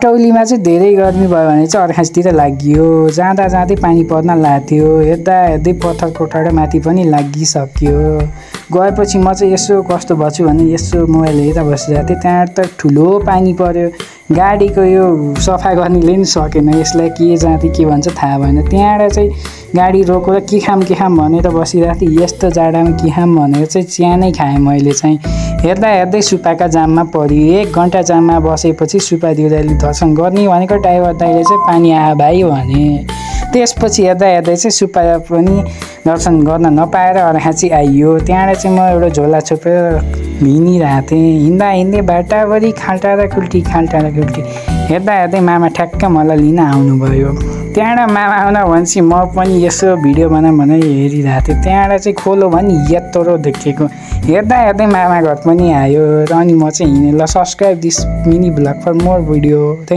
टौलीमा चाहिँ धेरै गर्मी भयो भने चाहिँ अर्खासतिर लागियो जाँदा जाँदै पानी पर्न लाग्थ्यो हेर्दा हेर्दै पत्थर कोठाडा माथि पनि लागिसक्यो गएपछि म चाहिँ यसो कस्तो भछु भने यसो मोबाइल हेरेर बसिरहेको थिएँ त्यहाँ त ठुलो पानी पर्यो गाडीको यो सफा गर्नेले नि सकेन यसलाई के जाति के भन्छ थाहा भएन त्यहाँबाट चाहिँ गाडी रोकेर के खाम भनेर बसिरहेको थिएँ यस्तो जाडामा के खाम भनेर चाहिँ चिया नै खाएँ मैले चाहिँ हेर्दा हेर्दै सुपाका जाममा पऱ्यो 1 घन्टा जाममा बसेपछि सुपा दिउँदाले दर्शन गर्ने भनेको ड्राइभर दाइले चाहिँ पानी आयो भाइ भने त्यसपछि हेर्दा हेर्दै चाहिँ सुपा पनि दर्शन गर्न नपाएर अर्खाँची आइयो त्यहाँबाट चाहिँ म एउटा झोला छोपेर हिँडिरहेको थिएँ हिँड्दा हिँड्दै बाटाभरि खाल्टा र खुल्टी हेर्दा हेर्दै मामा ठ्याक्क मलाई लिन आउनुभयो त्यहाँबाट मामा आउन भनेपछि म पनि यसो भिडियो भनेर हेरिरहेको थिएँ त्यहाँबाट चाहिँ खोलो भने यत्रो देखेको हेर्दा हेर्दै मामा घर पनि आयो र अनि म चाहिँ हिँडेँ ल subscribe this mini blog for more video thank